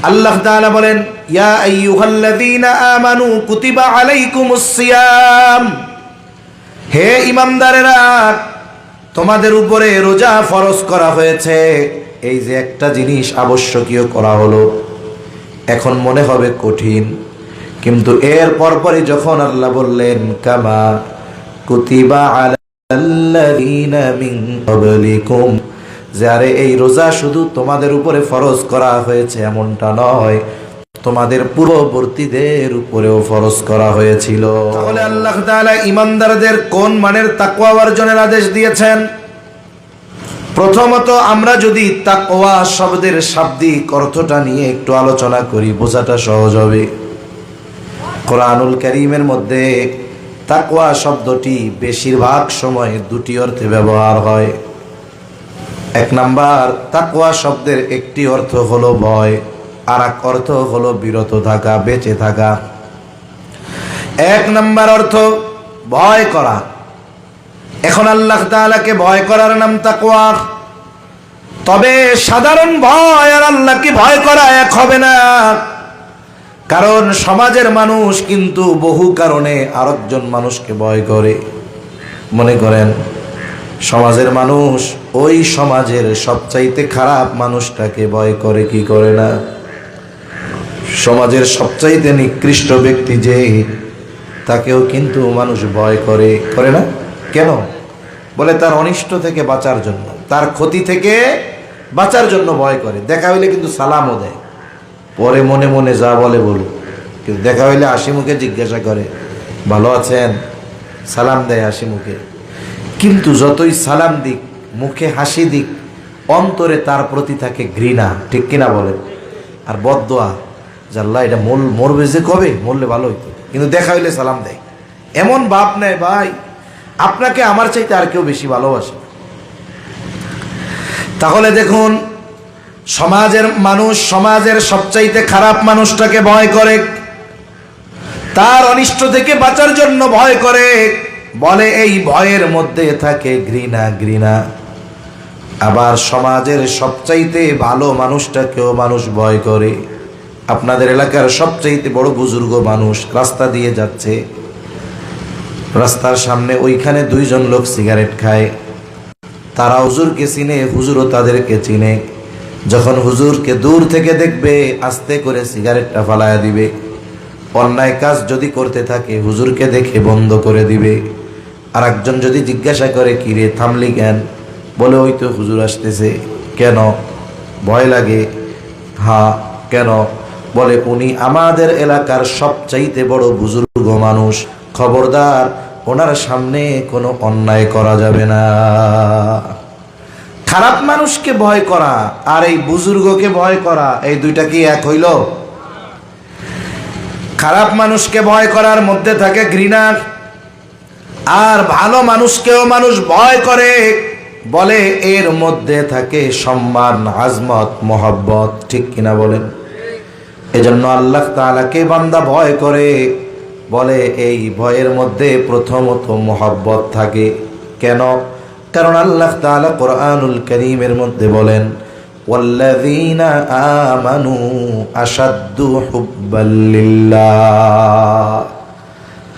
আল্লাহ তাআলা বলেন, ইয়া আইয়ুহাল্লাযীনা আমানু কুতিবা আলাইকুমুস সিয়াম, হে ঈমানদারেরা তোমাদের উপরে রোজা ফরজ করা হয়েছে। এই যে একটা জিনিস আবশ্যকীয় করা হলো, এখন মনে হবে কঠিন, কিন্তু এর পরপরই যখন আল্লাহ বললেন কামা কুতিবা আলাল্লাযীনা মিন ক্বাবলিকুম, যারে এই রোজা শুধু তোমাদের উপরে ফরজ করা হয়েছে এমনটা নয়, তোমাদের পূর্ববর্তীদের উপরেও ফরজ করা হয়েছিল। তাহলে আল্লাহ তাআলা ঈমানদারদের কোন মানের তাকওয়া অর্জনের আদেশ দিয়েছেন? প্রথমত আমরা যদি তাকওয়া শব্দের শাব্দিক অর্থটা নিয়ে একটু আলোচনা করি, বোঝাটা সহজ হবে। কোরআনুল কারীমের মধ্যে তাকওয়া শব্দটি বেশিরভাগ সময় দুটি অর্থে ব্যবহার হয়। এক নাম্বার, তাকওয়া শব্দের একটি অর্থ হলো ভয়, আর এক অর্থ হলো বিরত থাকা, বেঁচে থাকা। এক নাম্বার অর্থ ভয় করা। এখন আল্লাহ তাআলাকে ভয় করার নাম তাকওয়া। তবে সাধারণ ভয় আর আল্লাহকে ভয় করা এক হবে না, কারণ সমাজের মানুষ কিন্তু বহু কারণে আরেকজন মানুষকে ভয় করে। মনে করেন সমাজের মানুষ ওই সমাজের সবচাইতে খারাপ মানুষটাকে ভয় করে, কি করে না? সমাজের সবচাইতে নিকৃষ্ট ব্যক্তি যে, তাকেও কিন্তু মানুষ ভয় করে, করে না? কেন? বলে তার অনিষ্ট থেকে বাঁচার জন্য, তার ক্ষতি থেকে বাঁচার জন্য ভয় করে। দেখা হইলে কিন্তু সালামও দেয়, পরে মনে মনে যা বলে বলুক, কিন্তু দেখা হইলে হাসি মুখে জিজ্ঞাসা করে ভালো আছেন, সালাম দেয় হাসি মুখে। কিন্তু যতই সালাম দিক, মুখে হাসি দিক, অন্তরে তার প্রতি থাকে ঘৃণা, ঠিক কিনা বলে? আর বদদোয়া, জাল্লা এটা মরবে যে কবে, মরলে ভালো হইতো, কিন্তু দেখা হইলে সালাম দেয়। এমন বাপ নেয় ভাই, আপনাকে আমার চাইতে আর কেউ বেশি ভালোবাসে। তাহলে দেখুন, সমাজের মানুষ সমাজের সবচাইতে খারাপ মানুষটাকে ভয় করে, তার অনিষ্ট থেকে বাঁচার জন্য ভয় করে। বলে এই ভয়ের মধ্যে থাকে ঘৃণা, ঘৃণা। আবার সমাজের সবচাইতে ভালো মানুষটাকেও মানুষ ভয় করে। আপনাদের এলাকার সবচাইতে বড় বুজুর্গ মানুষ রাস্তা দিয়ে যাচ্ছে, রাস্তার সামনে ওইখানে দুইজন লোক সিগারেট খায়। তারা হুজুরকে চিনে, হুজুরও তাদেরকে চিনে। যখন হুজুরকে দূর থেকে দেখবে, আস্তে করে সিগারেটটা ফালায়া দিবে। অন্যায় কাজ যদি করতে থাকে, হুজুরকে দেখে বন্ধ করে দিবে। আর একজন যদি জিজ্ঞাসা করে, কি রে থামলি কেন? বলে ওই তো হুজুর আসতেছে। কেন? ভয় লাগে। হ্যাঁ, কেন? বলে উনি আমাদের এলাকার সবচাইতে বড় বুজুর্গ মানুষ, খবরদার ওনার সামনে কোনো অন্যায় করা যাবে না। খারাপ মানুষকে ভয় করা আর এই বুজুর্গকে ভয় করা, এই দুইটা কি এক হইল? খারাপ মানুষকে ভয় করার মধ্যে থাকে ঘৃণা, আর ভালো মানুষকেও মানুষ ভয় করে। বলে এর মধ্যে থাকে সম্মান, আজমত, মহব্বত, ঠিক কিনা বলেন? এজন্য আল্লাহ তাআলাকে বান্দা ভয় করে। বলে এই ভয়ের মধ্যে প্রথমত মহব্বত থাকে। কেন? কারণ আল্লাহ তাআলা কোরআনুল কারীমের মধ্যে বলেন, ওয়াল্লাযীনা আমানু আশাদ্দু হুব্বাল লিল্লাহ।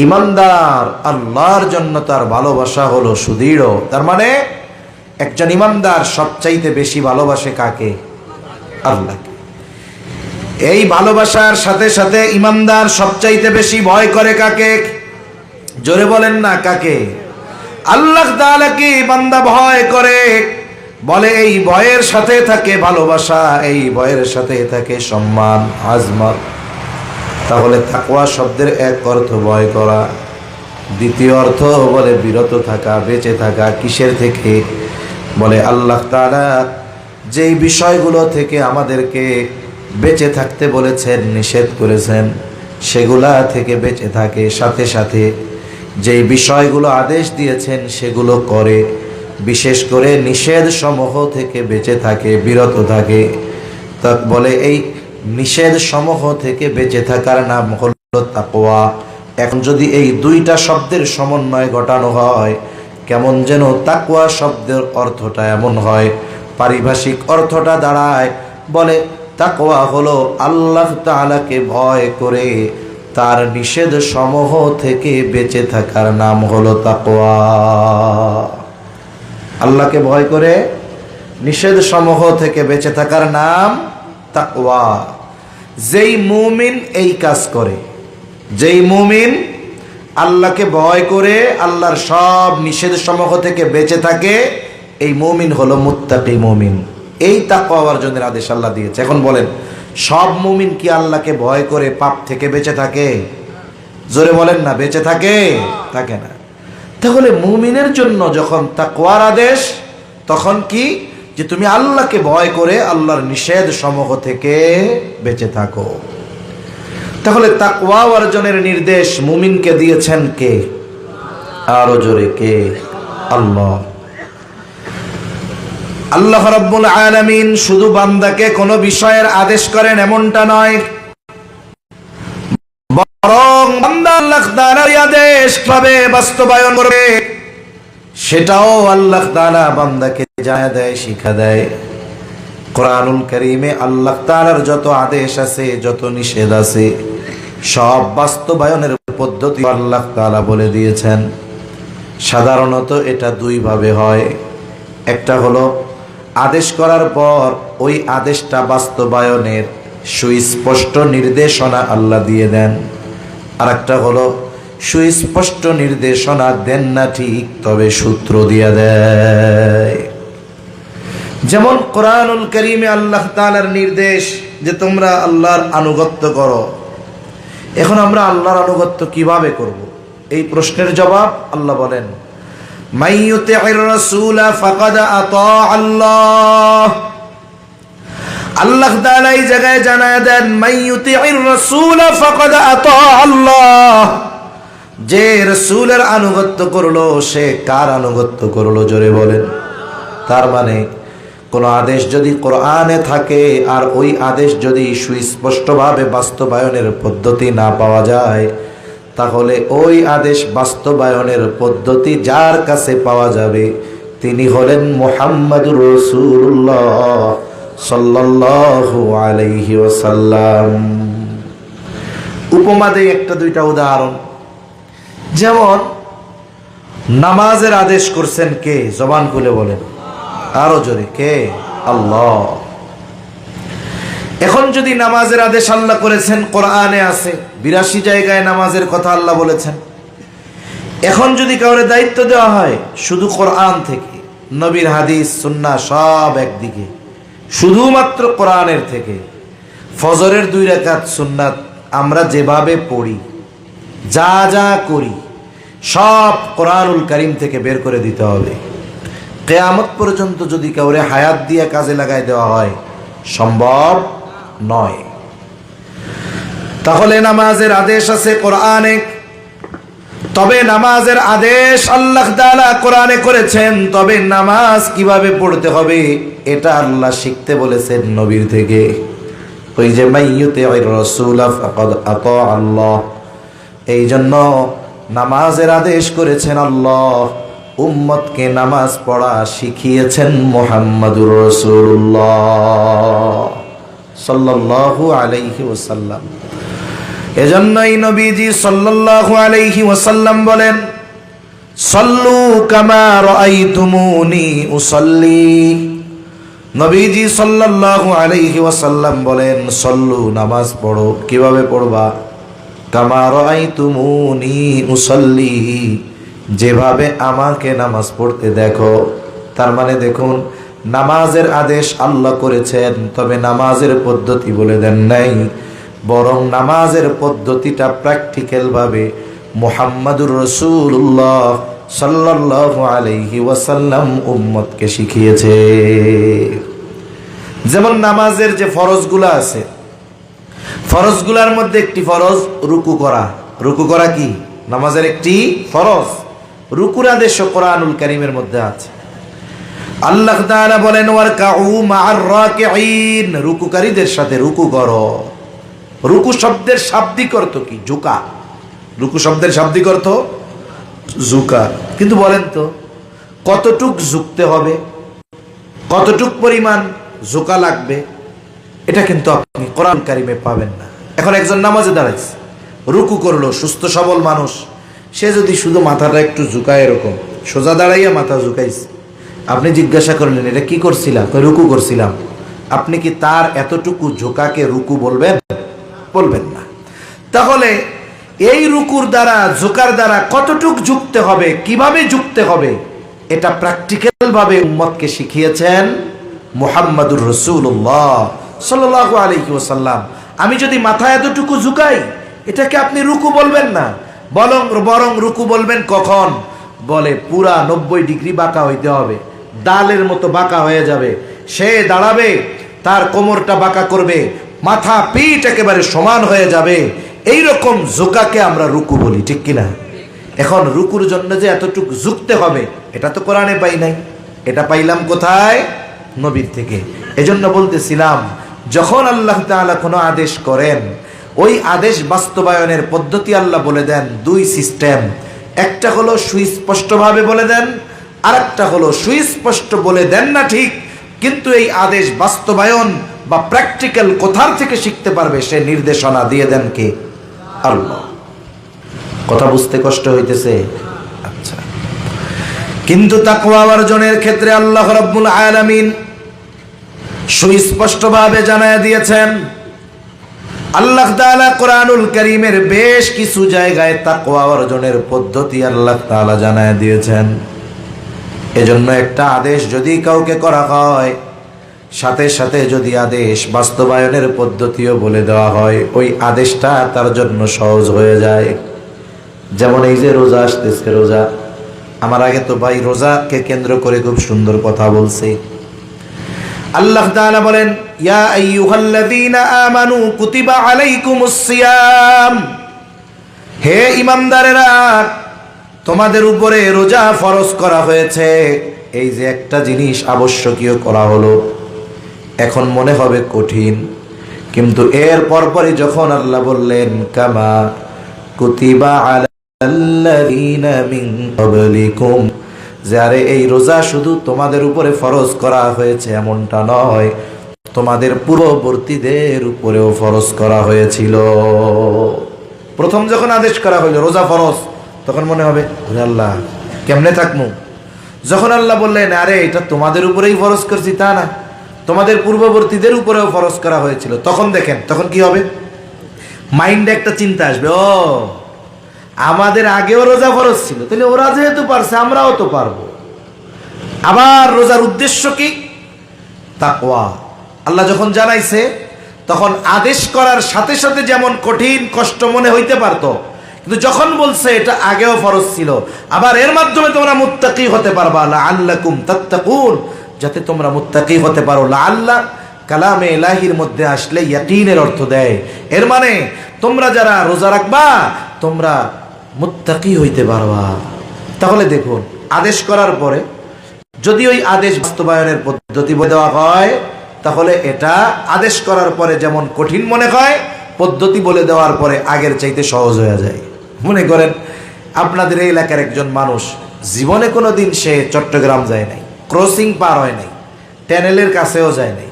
ঈমানদার আল্লাহর জন্য তার ভালোবাসা হলো সুদৃঢ়। তার মানে একজন ঈমানদার সবচাইতে বেশি ভালোবাসে কাকে? আল্লাহকে। এই ভালোবাসার সাথে সাথে ঈমানদার সবচাইতে বেশি ভয় করে কাকে? জোরে বলেন না, কাকে? আল্লাহ তাআলাকে বান্দা ভয় করে। বলে এই ভয়ের সাথে থাকে ভালোবাসা, এই ভয়ের সাথে থাকে সম্মান, আজমত। তাহলে তাকওয়া শব্দের এক অর্থ ভয় করা, দ্বিতীয় অর্থ বলে বিরত থাকা, বেঁচে থাকা। কিসের থেকে? বলে আল্লাহ তাআলা যেই বিষয়গুলো থেকে আমাদেরকে বেঁচে থাকতে বলেছেন, নিষেধ করেছেন, সেগুলা থেকে বেঁচে থাকে। সাথে সাথে যেই বিষয়গুলো আদেশ দিয়েছেন সেগুলো করে। বিশেষ করে নিষেধ সমূহ থেকে বেঁচে থাকে, বিরত থাকে। তা বলে এই নিষেধ সমূহ থেকে বেঁচে থাকার নাম হলো তাকওয়া। এখন যদি এই দুইটা শব্দের সমন্বয় ঘটানো হয়, কেমন যেন তাকওয়া শব্দের অর্থটা এমন হয়, পারিভাষিক অর্থটা দাঁড়ায়, বলে তাকওয়া হলো আল্লাহ তাআলাকে ভয় করে তার নিষেধ সমূহ থেকে বেঁচে থাকার নাম হলো তাকওয়া। আল্লাহকে ভয় করে নিষেধ সমূহ থেকে বেঁচে থাকার নাম তাকওয়া। যেই মুমিন এই কাজ করে, যেই মুমিন আল্লাহকে ভয় করে আল্লাহর সব নিষেধ সমূহ থেকে বেঁচে থাকে, এই মুমিন হলো মুত্তাকি মুমিন। এই তাকওয়া অর্জনের আদেশ আল্লাহ দিয়েছে। এখন বলেন, সব মুমিন কি আল্লাহকে ভয় করে পাপ থেকে বেঁচে থাকে? জোরে বলেন না, বেঁচে থাকে? থাকে না। তাহলে মুমিনের জন্য যখন তাকওয়ার আদেশ, তখন কি যে তুমি আল্লাহকে ভয় করে আল্লাহর নিষেধ সমূহ থেকে বেঁচে থাকো। তাহলে তাকওয়া অর্জনের নির্দেশ মুমিনকে দিয়েছেন কে? আরো জোরে কে? আল্লাহ। আল্লাহ রাব্বুল আলামিন শুধু বান্দাকে কোনো বিষয়ের আদেশ করেন এমনটা নয়, বরং বান্দা আল্লাহ তাআলার আদেশ কিভাবে বাস্তবায়ন করবে সেটাও আল্লাহ তাআলা বান্দাকে জানা দেয়, শিক্ষা দেয়। কোরআনুল কারীমে আল্লাহ তাআলার যত আদেশ আছে, যত নিষেধ আছে, সব বাস্তবায়নের পদ্ধতি আল্লাহ তাআলা বলে দিয়েছেন। সাধারণত এটা দুই ভাবে হয়। একটা হলো আদেশ করার পর ওই আদেশটা বাস্তবায়নের সুস্পষ্ট নির্দেশনা আল্লাহ দিয়ে দেন। আর একটা হলো সুস্পষ্ট নির্দেশনা দেন না ঠিক, তবে সূত্র দিয়ে দেয়। যেমন কোরআনুল কারীমে আল্লাহ তাআলার নির্দেশ যে তোমরা আল্লাহর আনুগত্য করো। এখন আমরা আল্লাহর আনুগত্য কিভাবে করব? এই প্রশ্নের জবাব আল্লাহ বলেন, মান ইউতি'র রাসূলা ফাকাদ আতা আল্লাহ। আল্লাহ তাআলা এই জায়গায় জানায় দেন, মান ইউতি'র রাসূলা ফাকাদ আতা আল্লাহ। যে রাসূলের আনুগত্য করলো সে কার আনুগত্য করলো? জোরে বলেন। তার মানে কোন আদেশ যদি কোরআনে থাকে আর ওই আদেশ যদি সুস্পষ্টভাবে বাস্তবায়নের পদ্ধতি না পাওয়া যায়, তাহলে ওই আদেশ বাস্তবায়নের পদ্ধতি যার কাছে পাওয়া যাবে তিনি হলেন মুহাম্মাদুর রাসূলুল্লাহ সাল্লাল্লাহু আলাইহি ওয়াসাল্লাম। উপমা দেই একটা দুইটা উদাহরণ। যেমন নামাজের আদেশ করছেন কে? জবান খুলে বলেন, আরো জোরে কে? আল্লাহ। এখন যদি নামাজের আদেশ আল্লাহ করেছেন, কোরআনে আছে 82 জায়গায় নামাজের কথা আল্লাহ বলেছেন। এখন যদি কাউরে দায়িত্ব দেওয়া হয় শুধু কোরআন থেকে, নবীর হাদিস সুন্নাহ সব একদিকে, শুধুমাত্র কোরআনের থেকে ফজরের 2 রাকাত সুন্নাত আমরা যেভাবে পড়ি, যা যা করি সব কোরআনুল কারীম থেকে বের করে দিতে হবে। কিয়ামত পর্যন্ত যদি কাউরে হায়াত দিয়ে কাজে লাগাই দেওয়া হয়, সম্ভব নয়। তাহলে নামাজের আদেশ আছে কোরআনে, তবে নামাজের আদেশ আল্লাহ তাআলা কোরআনে করেছেন, তবে নামাজ কিভাবে পড়তে হবে এটা আল্লাহ শিখতে বলেছেন নবীর থেকে। ওই যে মাইয়ুতির রাসূল ফাকাদ আতা আল্লাহ, এই জন্য নামাজের আদেশ করেছেন আল্লাহ, উম্মতকে নামাজ পড়া শিখিয়েছেন মুহাম্মাদুর রাসূলুল্লাহ সাল্লাল্লাহু আলাইহি ওয়াসাল্লাম। এজন্যই নবীজি সাল্লাল্লাহু আলাইহি ওয়াসাল্লাম বলেন, সাল্লু কামা রাআইতুমুনি উসাল্লি। নবীজি সাল্লাল্লাহু আলাইহি ওয়াসাল্লাম বলেন, সাল্লু নামাজ পড়ো। কিভাবে পড়বা? কামা রাআইতুমুনি উসাল্লি, যেভাবে আমাকে নামাজ পড়তে দেখো। তার মানে দেখুন, নামাজের আদেশ আল্লাহ করেছেন, তবে নামাজের পদ্ধতি বলে দেন নাই, বরং নামাজের পদ্ধতিটা প্র্যাকটিক্যাল ভাবে মুহাম্মাদুর রাসূলুল্লাহ সাল্লাল্লাহু আলাইহি ওয়াসাল্লাম উম্মতকে শিখিয়েছে। যেমন নামাজের যে ফরজগুলো আছে, ফরজগুলোর মধ্যে একটি ফরজ রুকু করা। রুকু করা কি নামাজের একটি ফরজ? রুকুর আদেশ কোরআনুল কারীমের মধ্যে আছে। আল্লাহ তাআলা বলেন, ওয়ারকাউ মা'আর রাকিঈন, রুকুকারীদের সাথে রুকু করো। রুকু শব্দের শাব্দিক অর্থ কি? ঝুঁকা। রুকু শব্দের শাব্দিক অর্থ ঝুঁকা। কিন্তু বলেন তো কতটুক ঝুঁকতে হবে, কতটুক পরিমাণ ঝুঁকা লাগবে? এটা কিন্তু আপনি কোরআন কারিমে পাবেন না। এখন একজন নামাজে দাঁড়াইছে, রুকু করলো, সুস্থ সবল মানুষ, সে যদি শুধু মাথাটা একটু ঝুঁকায়, এরকম সোজা দাঁড়াইয়া মাথা ঝুঁকাইছে, আপনি জিজ্ঞাসা করলেন এটা কি করছিলাম? রুকু করছিলাম। আপনি কি তার এতটুকু ঝোঁকাকে রুকু বলবেন? বলবেন না। তাহলে এই রুকুর দ্বারা, ঝোঁকার দ্বারা কতটুক ঝুঁকতে হবে, কিভাবে ঝুঁকতে হবে, এটা প্র্যাকটিক্যাল ভাবে উম্মতকে শিখিয়েছেন মুহাম্মাদুর রাসূলুল্লাহ সাল্লাল্লাহু আলাইহি ওয়াসাল্লাম। আমি যদি মাথা এতটুকু ঝুঁকাই, এটাকে আপনি রুকু বলবেন না, বরং রুকু বলবেন কখন? বলে পুরা 90 ডিগ্রি বাঁকা হইতে হবে, ডালের মতো বাঁকা হয়ে যাবে, সে দাঁড়াবে, তার কোমরটা বাঁকা করবে, মাথা পিঠ একেবারে সমান হয়ে যাবে, এইরকম ঝোঁকাকে আমরা রুকু বলি, ঠিক কিনা? এখন রুকুর জন্য যে এতটুকু ঝুঁকতে হবে, এটা তো কোরআনে পাই নাই, এটা পাইলাম কোথায়? নবীর থেকে। এজন্য বলতেছিলাম, যখন আল্লাহ তাআলা কোনো আদেশ করেন, ওই আদেশ বাস্তবায়নের পদ্ধতি আল্লাহ বলে দেন দুই সিস্টেম। একটা হলো সুস্পষ্টভাবে বলে দেন, আরেকটা হলো সুস্পষ্ট বলে দেন না ঠিক, কিন্তু এই আদেশ বাস্তবায়ন বা প্র্যাকটিক্যাল কোথার থেকে শিখতে পারবে, সে নির্দেশনা দিয়ে দেন কে? আল্লাহ। কথা বুঝতে কষ্ট হইতেছে? আচ্ছা। কিন্তু তাকওয়া অর্জনের ক্ষেত্রে আল্লাহ রাব্বুল আলামিন সুস্পষ্টভাবে জানায় দিয়েছেন। আল্লাহ তাআলা কোরআনুল কারীমের বেশ কিছু জায়গায় তাকওয়া অর্জনের পদ্ধতি আল্লাহ তাআলা জানায় দিয়েছেন। এজন্য একটা আদেশ যদি কাউকে করা হয়, সাথে সাথে যদি আদেশ বাস্তবায়নের পদ্ধতিও বলে দেওয়া হয়, ওই আদেশটা তার জন্য সহজ হয়ে যায়। যেমন এই যে রোজা আসতেছে, রোজা, আমার আগে তো ভাই রোজাকে কেন্দ্র করে খুব সুন্দর কথা বলছে। আল্লাহ তাআলা বলেন, ইয়া আইয়ুহাল্লাযীনা আমানু কুতিবা আলাইকুমুস সিয়াম, হে ঈমানদারেরা, তোমাদের উপরে রোজা ফরজ করা হয়েছে। এই যে একটা জিনিস আবশ্যকীয় করা হলো, এখন মনে হবে কঠিন, কিন্তু এর পরপরই যখন আল্লাহ বললেন কামা কুতিবা আলাল্লাযীনা মিন ক্বাবলিকুম, যারে এই রোজা শুধু তোমাদের উপরে ফরজ করা হয়েছে এমনটা নয়, তোমাদের পূর্ববর্তীদের উপরেও ফরজ করা হয়েছিল। প্রথম যখন আদেশ করা হইল রোজা ফরজ, তখন মনে হবে ওরে আল্লাহ কেমনে থাকবো। যখন আল্লাহ বললেন আরে এটা তোমাদের উপরেই ফরজ করছি, তা না, তোমাদের পূর্ববর্তীদের উপরেও ফরজ করা হয়েছিল, তখন দেখেন তখন কি হবে? মাইন্ডে একটা চিন্তা আসবে, ও আমাদের আগেও রোজা ফরজ ছিল, তাহলে ওরা যেহেতু পারছে আমরাও তো পারবো। আবার রোজার উদ্দেশ্য কি? তাকওয়া। আল্লাহ যখন জানাইছে, তখন আদেশ করার সাথে সাথে যেমন কঠিন কষ্ট মনে হইতে পারতো, কিন্তু যখন বলছে এটা আগেও ফরজ ছিল, আবার এর মাধ্যমে তোমরা মুত্তাকি হতে পারবা, লাআল্লাকুম তাত্তাকুন, যাতে তোমরা মুত্তাকি হতে পারো। লাআল্লাহ কালামে ইলাহির মধ্যে আসলে ইয়াকিনের অর্থ দেয়, এর মানে তোমরা যারা রোজা রাখবা তোমরা মুত্তাকি হইতে পারবা। তাহলে দেখুন, আদেশ করার পরে যদি ওই আদেশ বাস্তবায়নের পদ্ধতি বলে দেওয়া হয়, তাহলে এটা আদেশ করার পরে যেমন কঠিন মনে হয়, পদ্ধতি বলে দেওয়ার পরে আগের চাইতে সহজ হয়ে যায়। মনে করেন আপনাদের এই এলাকার একজন মানুষ জীবনে কোনো দিন সে চট্টগ্রাম যায় নাই, ক্রসিং পার হয় নাই, টানেলের কাছেও যায় নাই,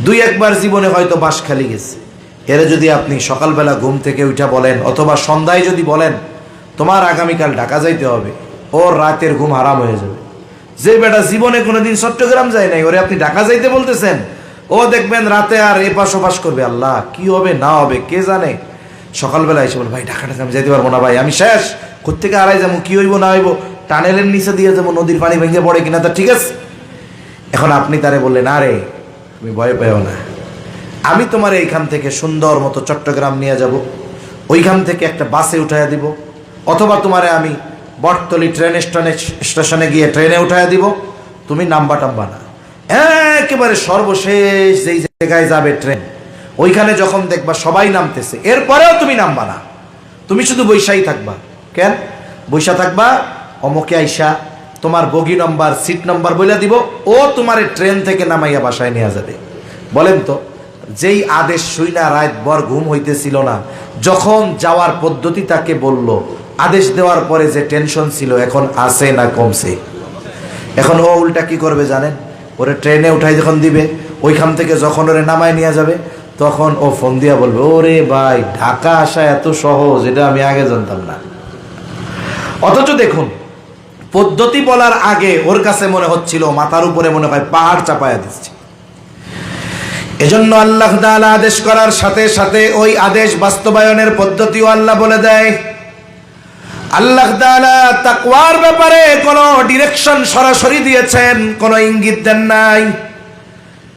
দুই একবার জীবনে হয়তো বাঁশখালী গেছে। এর যদি আপনি সকালবেলা ঘুম থেকে উঠা বলেন, অথবা সন্ধ্যায় যদি বলেন তোমার আগামীকাল ঢাকা যাইতে হবে, ওর রাতের ঘুম হারাম হয়ে যাবে। যে বেটা জীবনে কোনোদিন চট্টগ্রাম যায় নাই, ওরে আপনি ঢাকা যাইতে বলতেছেন, ও দেখবেন রাতে আর এপাশ ওপাশ করবে, আল্লাহ কি হবে না হবে কে জানে। সকালবেলা এসে বলে ভাই ঢাকা ঢাকা আমি যাইতে পারবো না ভাই, আমি শেষ, কোত্থেকে আড়াই যাবো, কি হইব না হইব, টানেলের নিচে দিয়ে যাবো, নদীর পানি ভেঙে পড়ে কিনা তা ঠিক আছে। এখন আপনি তারে বললেন আরে তুমি ভয় পেও না, আমি তোমার এইখান থেকে সুন্দর মতো চট্টগ্রাম নিয়ে যাব, ওইখান থেকে একটা বাসে উঠাইয়া দিব, অথবা তোমারে আমি বটতলি ট্রেন স্টেশনে গিয়ে ট্রেনে উঠাইয়া দিব, তুমি নাম্বা টাম্বা না, একেবারে সর্বশেষ যেই জায়গায় যাবে ট্রেন, ওইখানে যখন দেখবা সবাই নামতেছে, এরপরেও তুমি নামবা না, তুমি শুধু বৈশাই থাকবা। কেন বৈশা থাকবা? অমকে আইসা তোমার বগি নম্বর সিট নম্বর বলে দিব, ও তোমার ট্রেন থেকে নামাইয়া বাসায় নিয়ে যাবে। বলেন তো, যেই আদেশ শুই না রাত ভর ঘুম হইতেছিল না, যখন যাওয়ার পদ্ধতি তাকে বলল, আদেশ দেওয়ার পরে যে টেনশন ছিল এখন আছে না কমছে? এখন ও উল্টা কি করবে জানেন? ওরে ট্রেনে উঠাই যখন দিবে, ওইখান থেকে যখন ওরে নামায় নিয়ে যাবে তখন ও ফোন দিয়া বলবে, ওরে ভাই ঢাকা আসা এত সহজ, এটা আমি আগে জানতাম না। অথচ দেখুন পদ্ধতি বলার আগে ওর কাছে মনে হচ্ছিল মাথার উপরে মনে হয় পাহাড় চাপায়া দিচ্ছে। এজন্য আল্লাহ তাআলা আদেশ করার সাথে সাথে ওই আদেশ বাস্তবায়নের পদ্ধতিও আল্লাহ বলে দেয়। আল্লাহ তাআলা তাকওয়ার ব্যাপারে কোনো ডিরেকশন সরাসরি দিয়েছেন, কোনো ইঙ্গিত দেন নাই।